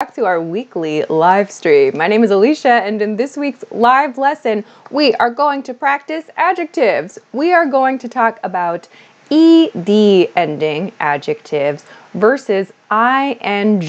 back to our weekly live stream. My name is Alicia, and in this week's live lesson, we are going to practice adjectives. We are going to talk about ed ending adjectives versus ing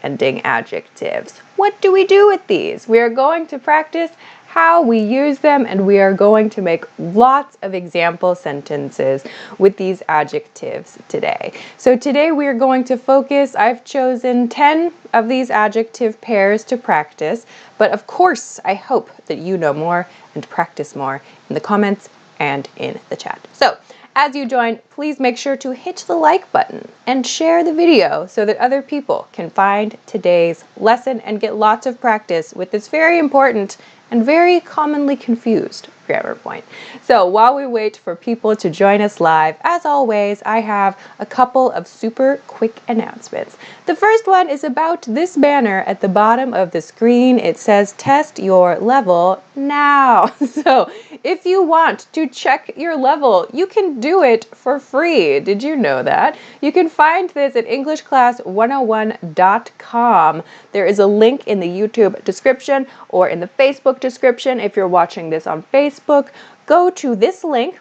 ending adjectives. What do we do with these? We are going to practice how we use them, and we are going to make lots of example sentences with these adjectives today. So today we are going to focus, I've chosen 10 of these adjective pairs to practice, but of course I hope that you know more and practice more in the comments and in the chat. So as you join, please make sure to hit the like button and share the video so that other people can find today's lesson and get lots of practice with this very important and very commonly confused grammar point. So while we wait for people to join us live, as always, I have a couple of super quick announcements. The first one is about this banner at the bottom of the screen. It says test your level now. So if you want to check your level, you can do it for free. Did you know that? You can find this at EnglishClass101.com. There is a link in the YouTube description or in the Facebook description. If you're watching this on Facebook, go to this link.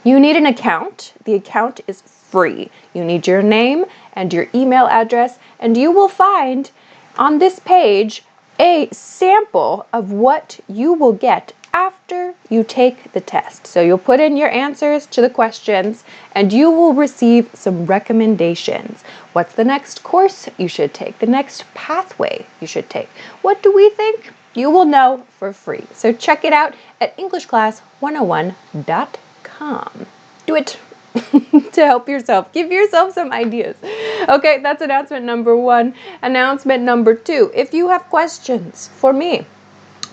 You need an account. The account is free. You need your name and your email address, and you will find on this page a sample of what you will get after you take the test. So you'll put in your answers to the questions and you will receive some recommendations. What's the next course you should take? The next pathway you should take? What do we think? You will know for free. So check it out at EnglishClass101.com. Do it to help yourself. Give yourself some ideas. Okay, that's announcement number one. Announcement number two. If you have questions for me,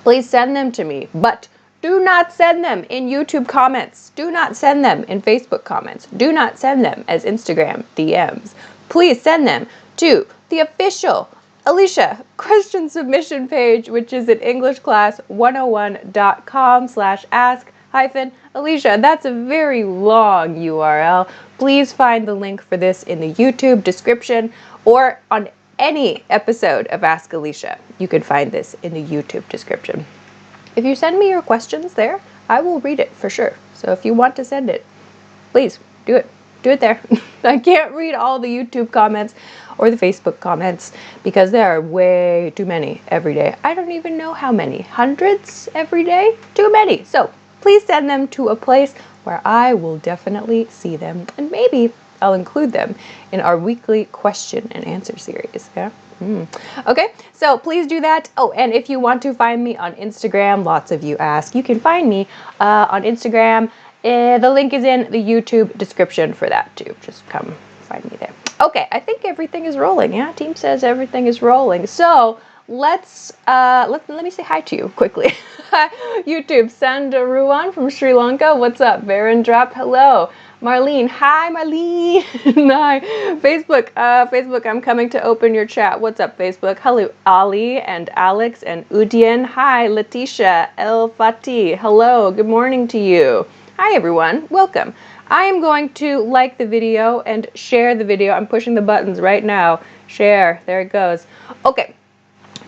please send them to me, but do not send them in YouTube comments. Do not send them in Facebook comments. Do not send them as Instagram DMs. Please send them to the official Alicia question submission page, which is at EnglishClass101.com/ask-Alicia. That's a very long URL. Please find the link for this in the YouTube description or on any episode of Ask Alicia. You can find this in the YouTube description. If you send me your questions there, I will read it for sure. So if you want to send it, please do it. Do it there. I can't read all the YouTube comments or the Facebook comments because there are way too many every day. I don't even know how many. Hundreds every day? Too many. So please send them to a place where I will definitely see them, and maybe I'll include them in our weekly question and answer series. Yeah. Okay, so please do that. Oh, and if you want to find me on Instagram, lots of you ask, you can find me on Instagram. The link is in the YouTube description for that too. Just come find me there. Okay, I think everything is rolling. Yeah, team says everything is rolling. So let me say hi to you quickly. YouTube, Sandaruan from Sri Lanka. What's up? Varendrop, hello. Marlene, hi Marlene. Hi. Facebook, I'm coming to open your chat. What's up, Facebook? Hello, Ali and Alex and Udian. Hi, Letitia, El Fatih. Hello, good morning to you. Hi everyone, welcome. I am going to like the video and share the video. I'm pushing the buttons right now. Share, there it goes. Okay,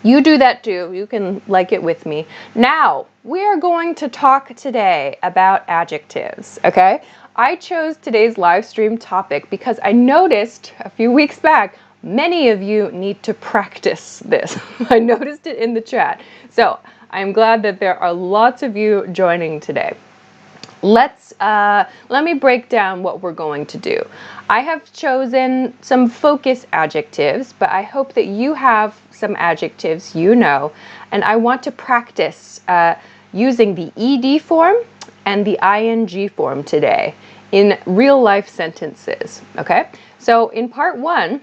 you do that too. You can like it with me. Now, we are going to talk today about adjectives, okay? I chose today's live stream topic because I noticed a few weeks back, many of you need to practice this. I noticed it in the chat. So I'm glad that there are lots of you joining today. Let me break down what we're going to do. I have chosen some focus adjectives, but I hope that you have some adjectives you know, and I want to practice using the ed form and the ing form today in real life sentences, okay? So in part one,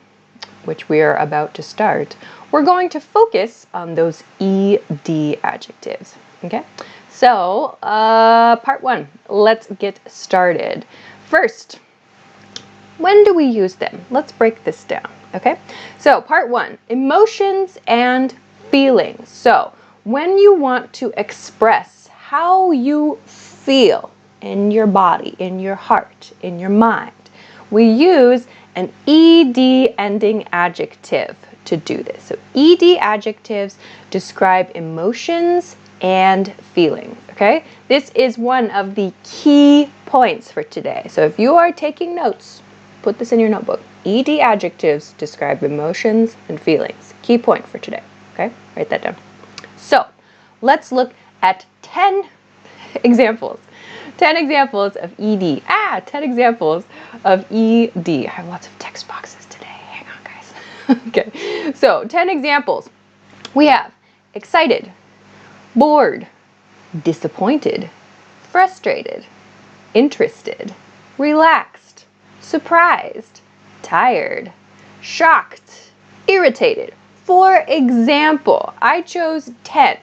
which we are about to start, we're going to focus on those ed adjectives, okay? So, part one, let's get started. First, when do we use them? Let's break this down, okay? So, part one, emotions and feelings. So, when you want to express how you feel in your body, in your heart, in your mind, we use an ed ending adjective to do this. So ED adjectives describe emotions and feelings, okay? This is one of the key points for today. So if you are taking notes, put this in your notebook. ED adjectives describe emotions and feelings. Key point for today, okay? Write that down. So let's look at 10 examples. 10 examples of ED. 10 examples of ED. I have lots of text boxes today. Hang on, guys. Okay, so 10 examples. We have excited, bored, disappointed, frustrated, interested, relaxed, surprised, tired, shocked, irritated. For example, I chose 10,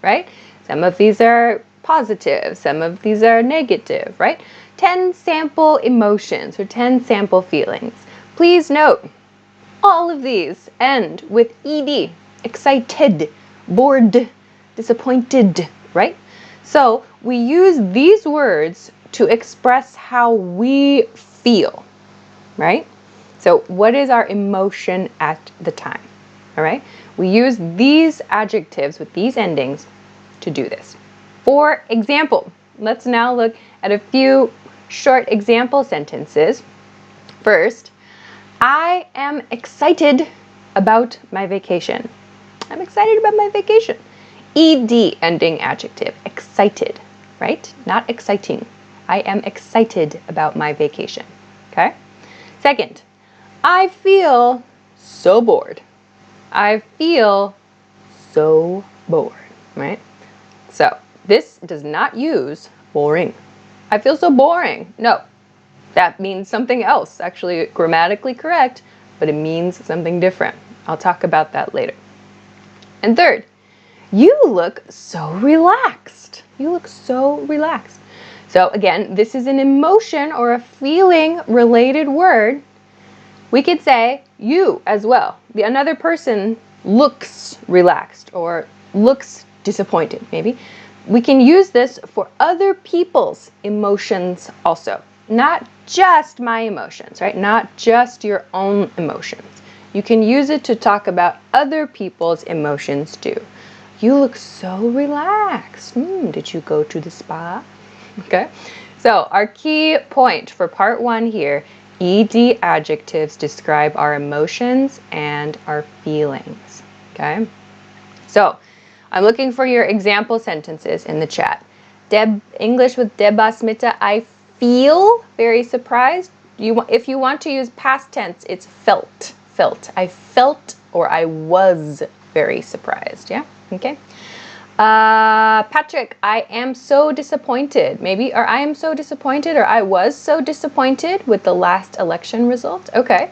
right? Some of these are positive, some of these are negative, right? 10 sample emotions or 10 sample feelings. Please note, all of these end with ED, excited, bored, disappointed, right? So we use these words to express how we feel, right? So what is our emotion at the time, all right? We use these adjectives with these endings to do this. For example, let's now look at a few short example sentences. First, I am excited about my vacation. I'm excited about my vacation. ED ending adjective, excited, right? Not exciting. I am excited about my vacation, okay? Second, I feel so bored. I feel so bored, right? So this does not use boring. I feel so boring. No, that means something else. Actually, grammatically correct, but it means something different. I'll talk about that later. And third, you look so relaxed. You look so relaxed. So again, this is an emotion or a feeling related word. We could say you as well. Another person looks relaxed or looks disappointed, maybe. We can use this for other people's emotions also. Not just my emotions, right? Not just your own emotions. You can use it to talk about other people's emotions too. You look so relaxed. Did you go to the spa? Okay. So our key point for part 1 here, ED adjectives describe our emotions and our feelings. Okay. So I'm looking for your example sentences in the chat. English with Deba Smita, I feel very surprised. If you want to use past tense, it's felt. Felt. I felt or I was very surprised. Yeah? Okay. Patrick, I am so disappointed. Maybe, or I am so disappointed, or I was so disappointed with the last election result. Okay.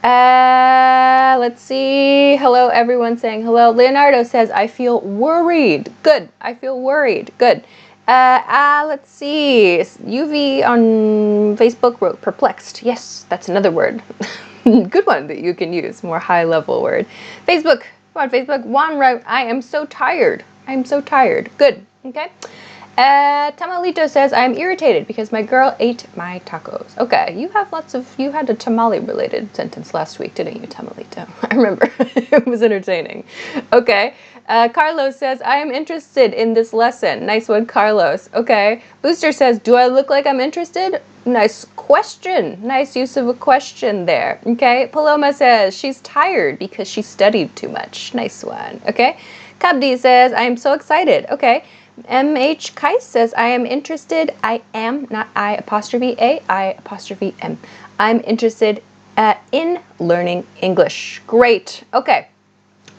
Let's see. Hello, everyone saying hello. Leonardo says, I feel worried. Good. I feel worried. Good. Let's see. UV on Facebook wrote perplexed. Yes, that's another word. Good one that you can use. More high level word. Facebook. Come on, Facebook. Juan wrote, I am so tired. I'm so tired. Good. Okay. Tamalito says, I'm irritated because my girl ate my tacos. Okay, you had a tamale related sentence last week, didn't you, Tamalito? I remember. It was entertaining. Okay. Carlos says, I am interested in this lesson. Nice one, Carlos. Okay. Booster says, do I look like I'm interested? Nice question. Nice use of a question there. Okay. Paloma says, she's tired because she studied too much. Nice one. Okay. Kabdi says, I am so excited. Okay. MH Kais says, I am interested. I am, not I apostrophe A, I apostrophe M. I'm interested in learning English. Great. Okay.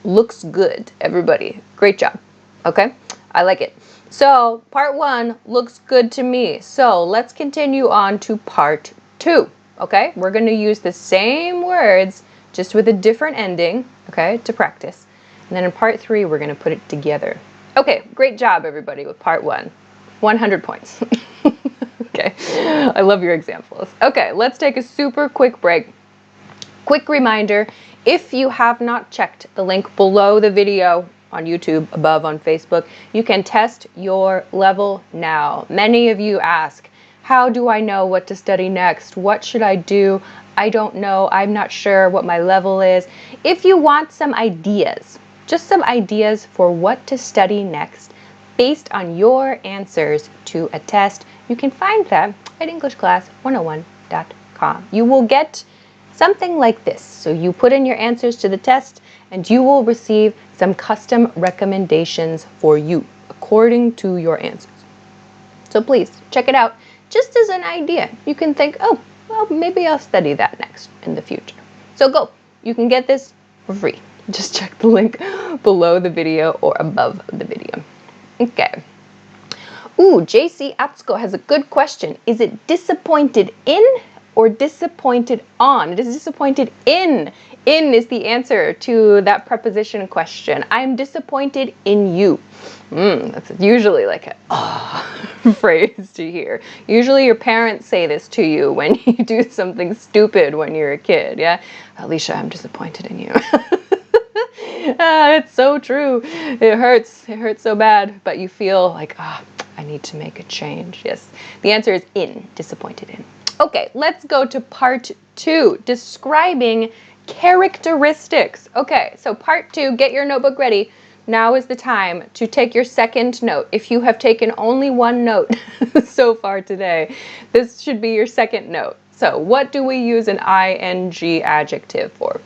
Looks good, everybody. Great job. Okay. I like it. So part 1 looks good to me. So let's continue on to part 2. Okay. We're going to use the same words, just with a different ending, okay, to practice. And then in part 3, we're going to put it together. Okay, great job, everybody, with part 1. 100 points. Okay, I love your examples. Okay, let's take a super quick break. Quick reminder, if you have not checked the link below the video on YouTube, above on Facebook, you can test your level now. Many of you ask, How do I know what to study next? What should I do? I don't know. I'm not sure what my level is. If you want some ideas, just some ideas for what to study next based on your answers to a test, you can find them at EnglishClass101.com. You will get something like this. So you put in your answers to the test and you will receive some custom recommendations for you according to your answers. So please check it out just as an idea. You can think, oh, well, maybe I'll study that next in the future. So go. You can get this for free. Just check the link below the video or above the video. Okay. Ooh, JC Atsuko has a good question. Is it disappointed in or disappointed on? It is disappointed in. In is the answer to that preposition question. I'm disappointed in you. That's usually like a phrase to hear. Usually your parents say this to you when you do something stupid when you're a kid, yeah? Alicia, I'm disappointed in you. It's so true. It hurts so bad, but you feel like, I need to make a change. Yes, the answer is in, disappointed in. Okay, let's go to part 2, describing characteristics. Okay, so part 2, get your notebook ready. Now is the time to take your second note. If you have taken only one note so far today, this should be your second note. So what do we use an ing adjective for?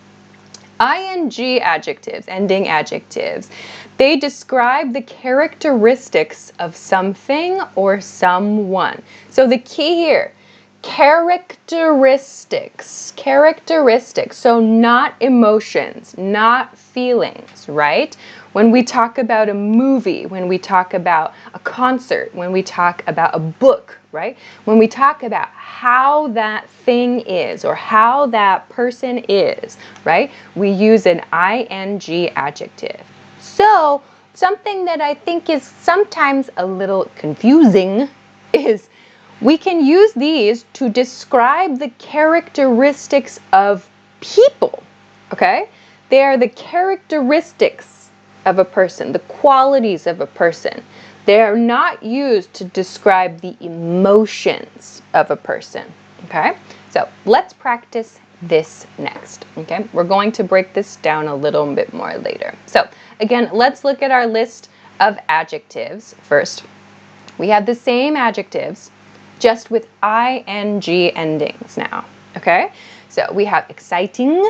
Ing adjectives, ending adjectives, they describe the characteristics of something or someone. So the key here, characteristics, so not emotions, not feelings, right? When we talk about a movie, when we talk about a concert, when we talk about a book, right? When we talk about how that thing is or how that person is, right? We use an ing adjective. So something that I think is sometimes a little confusing is we can use these to describe the characteristics of people, okay? They are the characteristics of a person, the qualities of a person. They are not used to describe the emotions of a person, okay? So let's practice this next, okay? We're going to break this down a little bit more later. So again, let's look at our list of adjectives first. We have the same adjectives, just with ing endings now, okay? So we have exciting,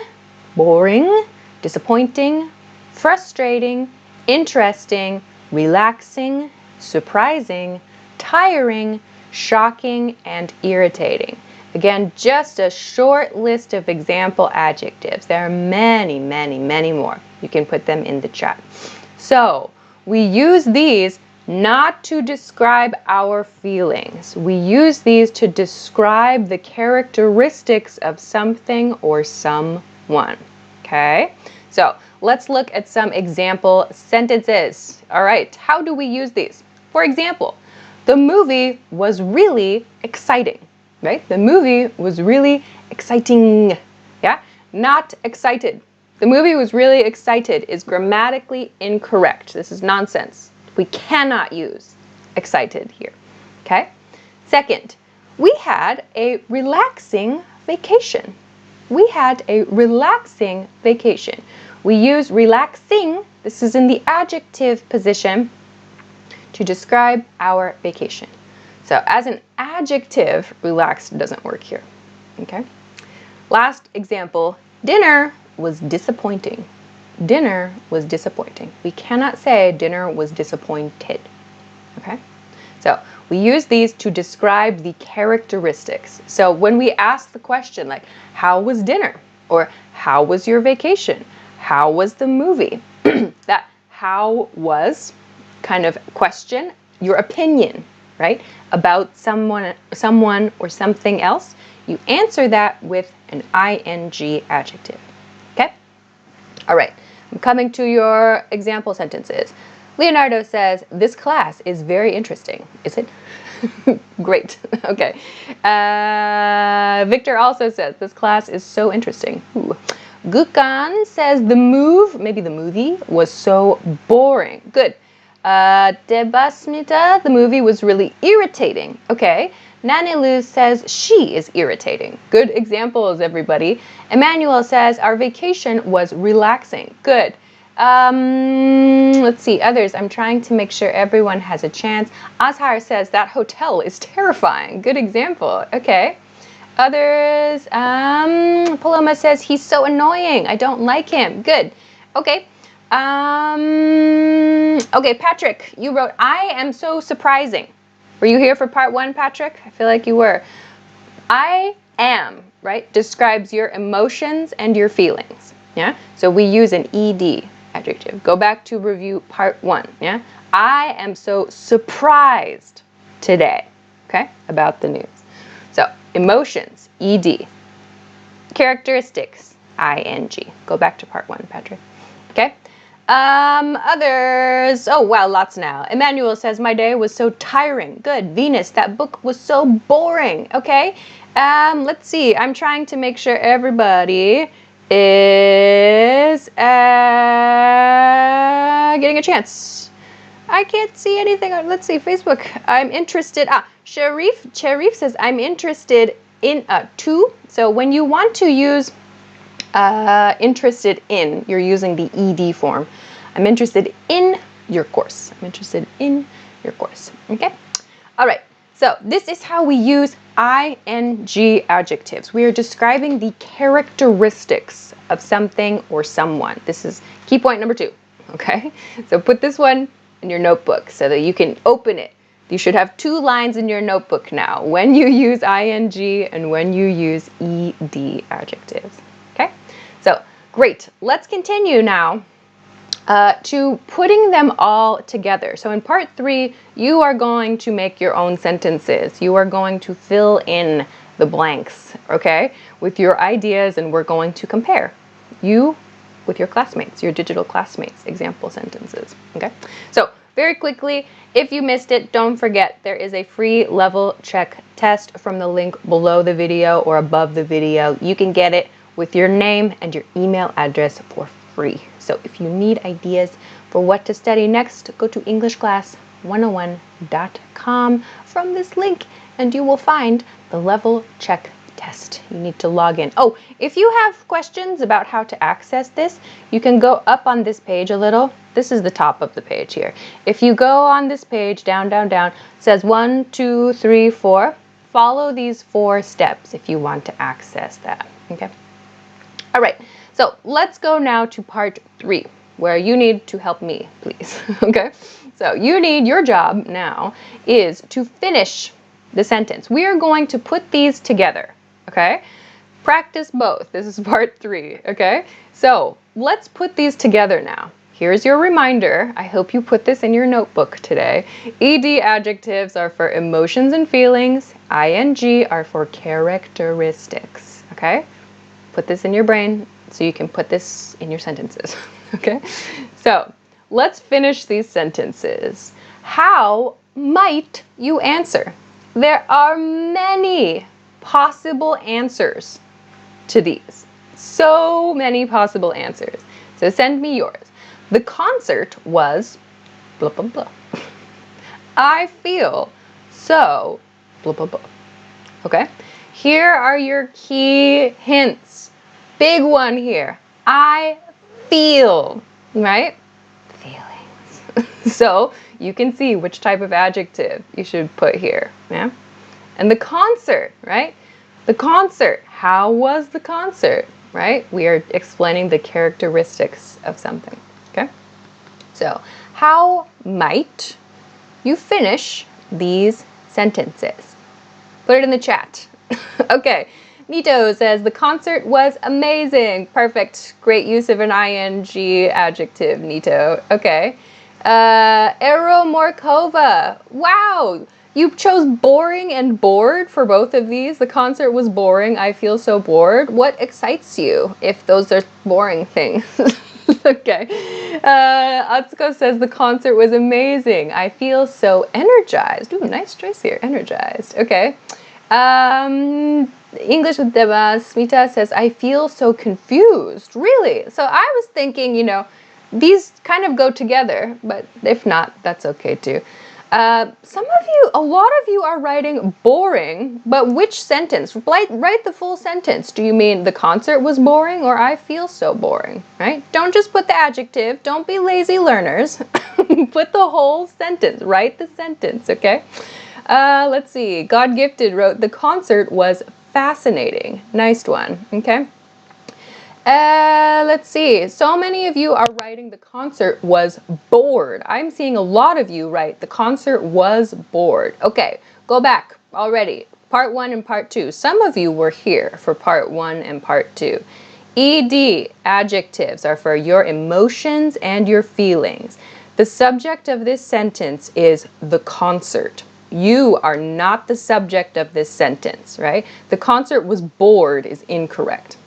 boring, disappointing, frustrating, interesting, relaxing, surprising, tiring, shocking, and irritating. Again, just a short list of example adjectives. There are many, many, many more. You can put them in the chat. So we use these not to describe our feelings. We use these to describe the characteristics of something or someone. Okay? So let's look at some example sentences. All right, how do we use these? For example, the movie was really exciting, right? The movie was really exciting, yeah? Not excited. The movie was really excited is grammatically incorrect. This is nonsense. We cannot use excited here, okay? Second, we had a relaxing vacation. We had a relaxing vacation. We use relaxing, this is in the adjective position, to describe our vacation. So as an adjective, relaxed doesn't work here, okay? Last example, dinner was disappointing. Dinner was disappointing. We cannot say dinner was disappointed, okay? So we use these to describe the characteristics. So when we ask the question like, how was dinner? Or how was your vacation? How was the movie? That how was kind of question, your opinion, right? About someone or something else. You answer that with an ing adjective, okay? All right, I'm coming to your example sentences. Leonardo says, this class is very interesting. Is it? Great, okay. Victor also says, this class is so interesting. Ooh. Gukan says, maybe the movie was so boring. Good. Debasmita, the movie was really irritating. Okay. Nanilu says she is irritating. Good examples, everybody. Emmanuel says our vacation was relaxing. Good. Let's see, others. I'm trying to make sure everyone has a chance. Azhar says that hotel is terrifying. Good example. Okay. Others, Paloma says he's so annoying. I don't like him. Good. Okay. Okay, Patrick, you wrote, I am so surprising. Were you here for part 1, Patrick? I feel like you were. I am, right, describes your emotions and your feelings. Yeah. So we use an ed adjective. Go back to review part 1. Yeah. I am so surprised today. Okay. About the news. So emotions, ed. Characteristics, ing. Go back to part 1, Patrick. Okay. Others. Oh, wow, lots now. Emmanuel says, my day was so tiring. Good. Venus, that book was so boring. Okay. Let's see. I'm trying to make sure everybody is getting a chance. I can't see anything. Let's see. Facebook. I'm interested. Sharif says, I'm interested in to. So when you want to use interested in, you're using the ed form. I'm interested in your course. I'm interested in your course. Okay. All right. So this is how we use ing adjectives. We are describing the characteristics of something or someone. This is key point number 2. Okay. So put this one in your notebook so that you can open it. You should have 2 lines in your notebook now when you use ing and when you use ed adjectives. Okay. So great. Let's continue now to putting them all together. So in part 3, you are going to make your own sentences. You are going to fill in the blanks, okay, with your ideas, and we're going to compare you with your classmates, your digital classmates, example sentences, okay? So very quickly, if you missed it, don't forget there is a free level check test from the link below the video or above the video. You can get it with your name and your email address for free. So if you need ideas for what to study next, go to EnglishClass101.com from this link and you will find the level check test. You need to log in. Oh, if you have questions about how to access this, you can go up on this page a little. This is the top of the page here. If you go on this page, down, down, down, it says 1, 2, 3, 4. Follow these 4 steps if you want to access that, okay? All right, so let's go now to part 3, where you need to help me, please, okay? So your job now is to finish the sentence. We are going to put these together, okay? Practice both. This is part 3, okay? So let's put these together now. Here's your reminder. I hope you put this in your notebook today. Ed adjectives are for emotions and feelings. Ing are for characteristics, okay? Put this in your brain so you can put this in your sentences, okay? So let's finish these sentences. How might you answer? There are many possible answers to these. So many possible answers. So send me yours. The concert was blah, blah, blah. I feel so blah, blah, blah. Okay? Here are your key hints. Big one here. I feel, right? Feelings. So you can see which type of adjective you should put here. Yeah? And the concert, right? The concert. How was the concert? Right? We are explaining the characteristics of something. Okay? So, how might you finish these sentences? Put it in the chat. Okay. Nito says, the concert was amazing. Perfect. Great use of an ing adjective, Nito. Okay. Ero Morkova. Wow. You chose boring and bored for both of these. The concert was boring. I feel so bored. What excites you if those are boring things? Okay. Atsuko says the concert was amazing. I feel so energized. Ooh, nice choice here. Energized. Okay. English with Deba Smita says, I feel so confused. Really? So I was thinking, these kind of go together, but if not, that's okay too. A lot of you are writing boring, but which sentence? Write the full sentence. Do you mean the concert was boring or I feel so boring, right? Don't just put the adjective. Don't be lazy learners. Put the whole sentence. Write the sentence, okay? Let's see. God Gifted wrote, the concert was fascinating. Nice one, okay? Let's see. So many of you are writing the concert was bored. I'm seeing a lot of you write the concert was bored. Okay, go back already. Part 1 and part 2. Some of you were here for part 1 and part 2. ED, adjectives, are for your emotions and your feelings. The subject of this sentence is the concert. You are not the subject of this sentence, right? The concert was bored is incorrect.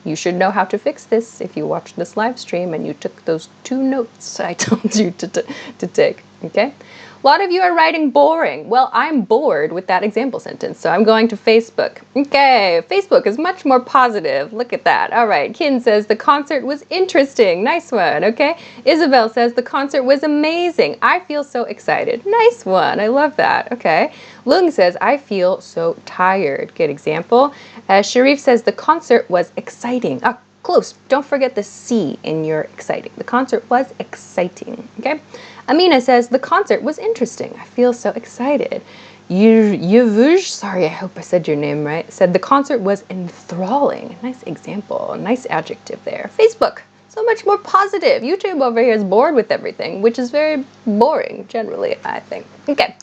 You should know how to fix this if you watched this live stream and you took those 2 notes I told you to take, okay? A lot of you are writing boring. Well, I'm bored with that example sentence, so I'm going to Facebook. Okay, Facebook is much more positive. Look at that. All right, Kin says the concert was interesting. Nice one, okay? Isabel says the concert was amazing. I feel so excited. Nice one. I love that, okay? Lung says, I feel so tired. Good example. Sharif says the concert was exciting. Ah, close. Don't forget the C in your exciting. The concert was exciting, okay? Amina says, the concert was interesting. I feel so excited. Yuvuj, sorry, I hope I said your name right, said the concert was enthralling. Nice example, nice adjective there. Facebook, so much more positive. YouTube over here is bored with everything, which is very boring, generally, I think. Okay.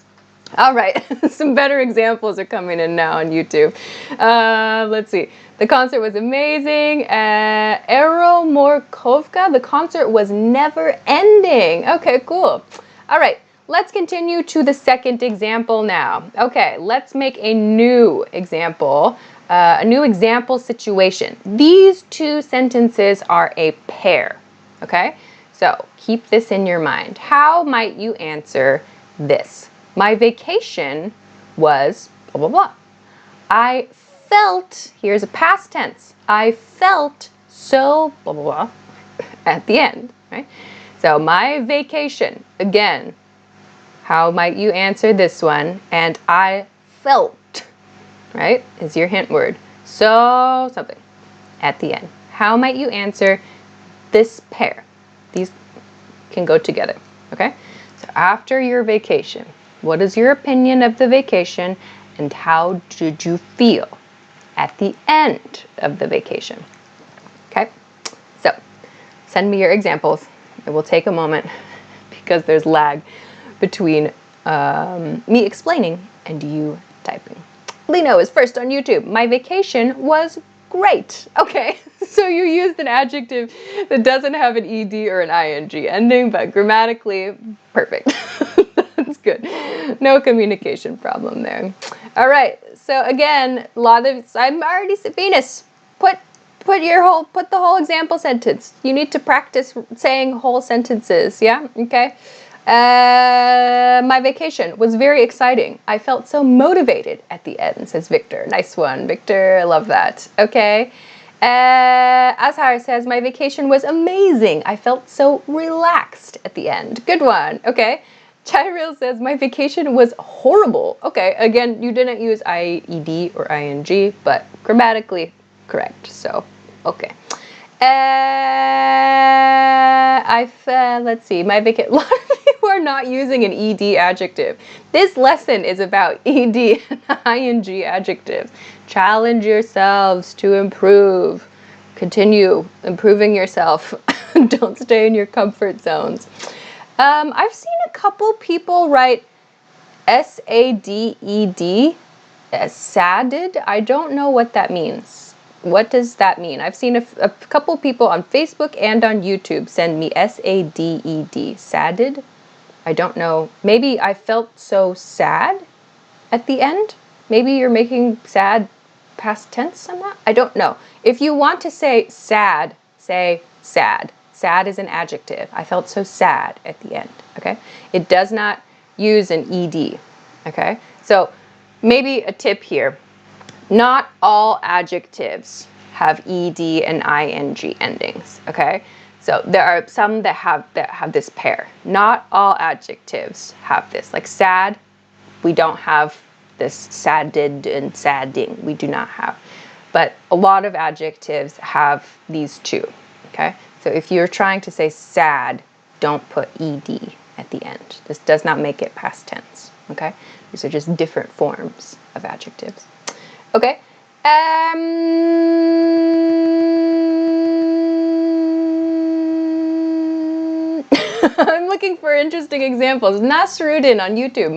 All right, some better examples are coming in now on YouTube. Let's see. The concert was amazing. Ero Morkovka, the concert was never ending. Okay, cool. All right, let's continue to the second example now. Okay, let's make a new example, a new example situation. These 2 sentences are a pair, okay? So keep this in your mind. How might you answer this? My vacation was blah, blah, blah. I felt, here's a past tense, I felt so blah, blah, blah at the end, right? So my vacation, again, how might you answer this one? And I felt, right, is your hint word. So something at the end. How might you answer this pair? These can go together, okay? So after your vacation, what is your opinion of the vacation and how did you feel at the end of the vacation? Okay, so send me your examples. It will take a moment because there's lag between me explaining and you typing. Lino is first on YouTube. My vacation was great. Okay, so you used an adjective that doesn't have an ED or an ING ending, but grammatically perfect. That's good. No communication problem there. All right. So again, I'm already Venus. Put the whole example sentence. You need to practice saying whole sentences. Yeah. Okay. My vacation was very exciting. I felt so motivated at the end, says Victor. Nice one, Victor. I love that. Okay. Azhar says, my vacation was amazing. I felt so relaxed at the end. Good one. Okay. Chiril says, my vacation was horrible. Okay, again, you didn't use IED or ING, but grammatically correct, so, okay. Let's see, my vacation, a lot of you are not using an ED adjective. This lesson is about ED and ING adjectives. Challenge yourselves to improve. Continue improving yourself. Don't stay in your comfort zones. I've seen a couple people write SADED, SADED. I don't know what that means. What does that mean? I've seen a couple people on Facebook and on YouTube send me SADED, SADED. I don't know. Maybe I felt so sad at the end. Maybe you're making sad past tense on that. I don't know. If you want to say sad, say sad. Sad is an adjective. I felt so sad at the end, okay? It does not use an ED, okay? So maybe a tip here. Not all adjectives have ED and ING endings, okay? So there are some that have this pair. Not all adjectives have this. Like sad, we don't have this sadded and sadding. We do not have. But a lot of adjectives have these two, okay? So if you're trying to say sad, don't put ed at the end. This does not make it past tense, okay? These are just different forms of adjectives. Okay. I'm looking for interesting examples. Nasruddin on YouTube.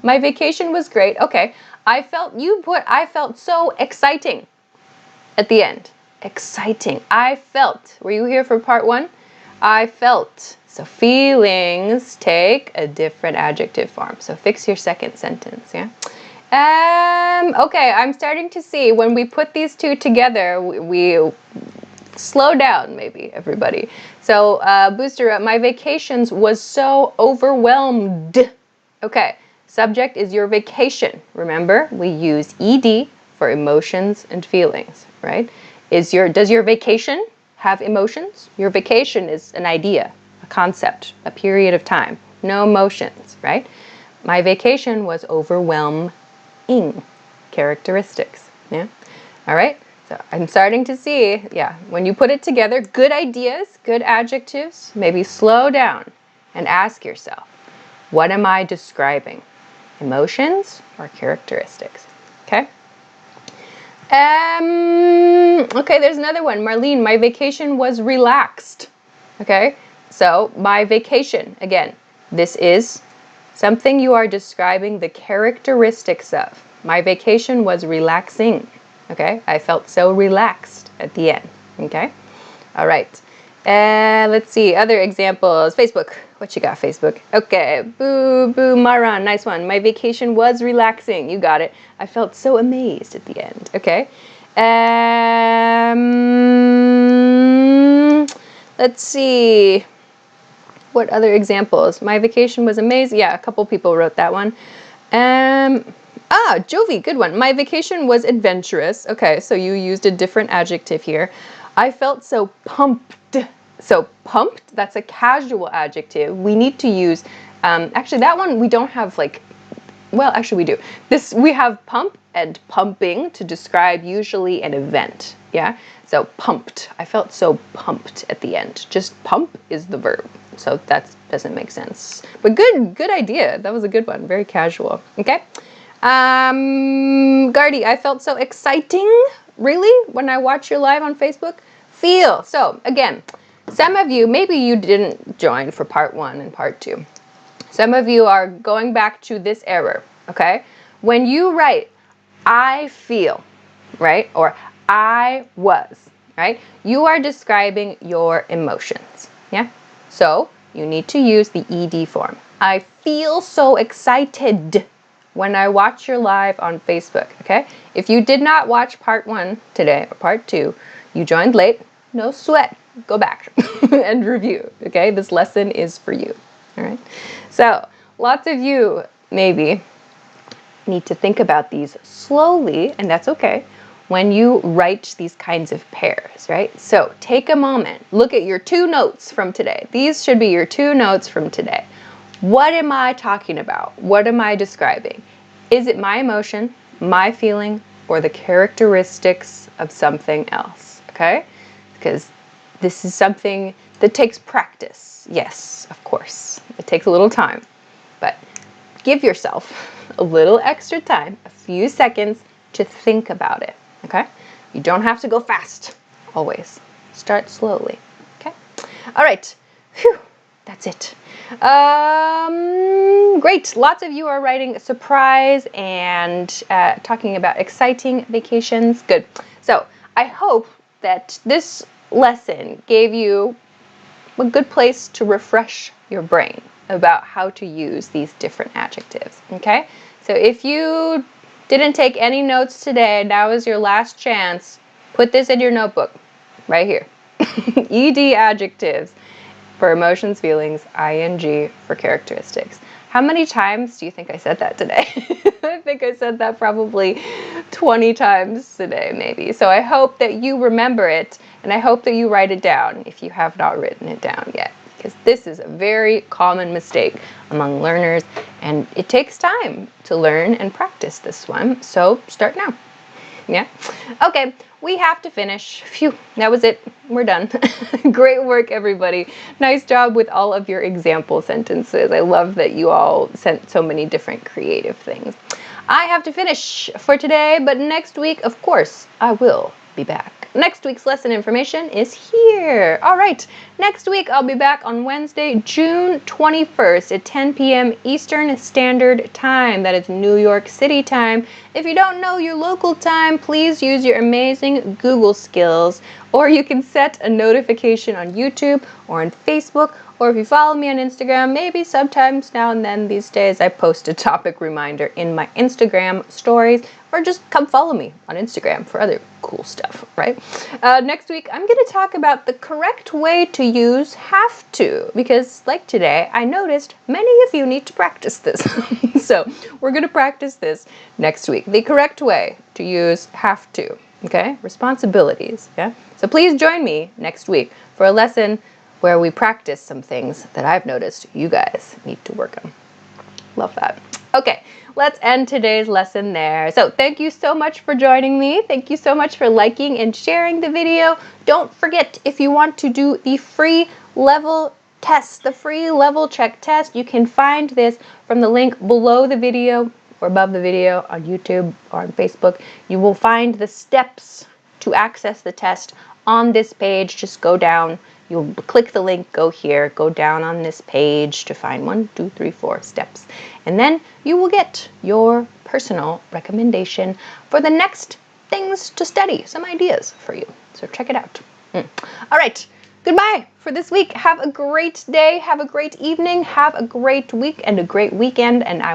My vacation was great. Okay. I felt so exciting at the end. Exciting. I felt. Were you here for part 1? I felt. So feelings take a different adjective form. So fix your second sentence, yeah? Okay, I'm starting to see when we put these two together, we slow down maybe, everybody. So booster up, my vacations was so overwhelmed. Okay, subject is your vacation. Remember, we use ed for emotions and feelings, right? Does your vacation have emotions? Your vacation is an idea, a concept, a period of time, no emotions, right? My vacation was overwhelming. Characteristics, yeah? All right, so I'm starting to see, yeah, when you put it together, good ideas, good adjectives, maybe slow down and ask yourself, what am I describing? Emotions or characteristics, okay? Okay, there's another one. Marlene, my vacation was relaxed. Okay, so my vacation, again, this is something you are describing the characteristics of. My vacation was relaxing. Okay, I felt so relaxed at the end. Okay, all right. Let's see, other examples. Facebook. What you got, Facebook? Okay, boo, boo, Maran, nice one. My vacation was relaxing. You got it. I felt so amazed at the end. Okay. Let's see. What other examples? My vacation was amazing. Yeah, a couple people wrote that one. Jovi, good one. My vacation was adventurous. Okay, so you used a different adjective here. I felt so pumped. So pumped, that's a casual adjective. We need to use, actually that one we don't have like, well, actually we do. We have pump and pumping to describe usually an event, yeah? So pumped, I felt so pumped at the end. Just pump is the verb, so that doesn't make sense. But good idea, that was a good one, very casual, okay? Gardy, I felt so exciting, really, when I watched your live on Facebook? Feel, so again, some of you, maybe you didn't join for part 1 and part 2. Some of you are going back to this error, okay? When you write, I feel, right? Or I was, right? You are describing your emotions, yeah? So you need to use the ed form. I feel so excited when I watch your live on Facebook, okay? If you did not watch part 1 today or part 2, you joined late, no sweat. Go back and review, okay? This lesson is for you, all right? So lots of you maybe need to think about these slowly, and that's okay, when you write these kinds of pairs, right? So take a moment, look at your 2 notes from today. These should be your 2 notes from today. What am I talking about? What am I describing? Is it my emotion, my feeling, or the characteristics of something else, okay? Because this is something that takes practice. Yes, of course. It takes a little time. But give yourself a little extra time, a few seconds, to think about it, okay? You don't have to go fast, always. Start slowly, okay? All right. Whew, that's it. Great. Lots of you are writing surprise and talking about exciting vacations. Good. So I hope that this lesson gave you a good place to refresh your brain about how to use these different adjectives, okay? So if you didn't take any notes today, now is your last chance. Put this in your notebook, right here. ed adjectives for emotions, feelings, ing for characteristics. How many times do you think I said that today? I think I said that probably 20 times today, maybe. So I hope that you remember it, and I hope that you write it down if you have not written it down yet, because this is a very common mistake among learners, and it takes time to learn and practice this one. So start now. Yeah? Okay, we have to finish. Phew, that was it. We're done. Great work, everybody. Nice job with all of your example sentences. I love that you all sent so many different creative things. I have to finish for today, but next week, of course, I will be back. Next week's lesson information is here. All right, next week I'll be back on Wednesday, June 21st at 10 p.m. Eastern Standard Time. That is New York City time. If you don't know your local time, please use your amazing Google skills, or you can set a notification on YouTube or on Facebook, or if you follow me on Instagram, maybe sometimes now and then these days I post a topic reminder in my Instagram stories, or just come follow me on Instagram for other cool stuff, right? Next week, I'm going to talk about the correct way to use have to, because like today, I noticed many of you need to practice this. So we're going to practice this next week. The correct way to use have to, okay? Responsibilities, yeah? So please join me next week for a lesson where we practice some things that I've noticed you guys need to work on. Love that. Okay, let's end today's lesson there. So thank you so much for joining me. Thank you so much for liking and sharing the video. Don't forget, if you want to do the free level test, the free level check test, you can find this from the link below the video or above the video on YouTube or on Facebook. You will find the steps to access the test on this page. Just go down. You'll click the link, go here, go down on this page to find 1, 2, 3, 4 steps. And then you will get your personal recommendation for the next things to study, some ideas for you. So check it out. All right, goodbye for this week. Have a great day, have a great evening, have a great week and a great weekend, and I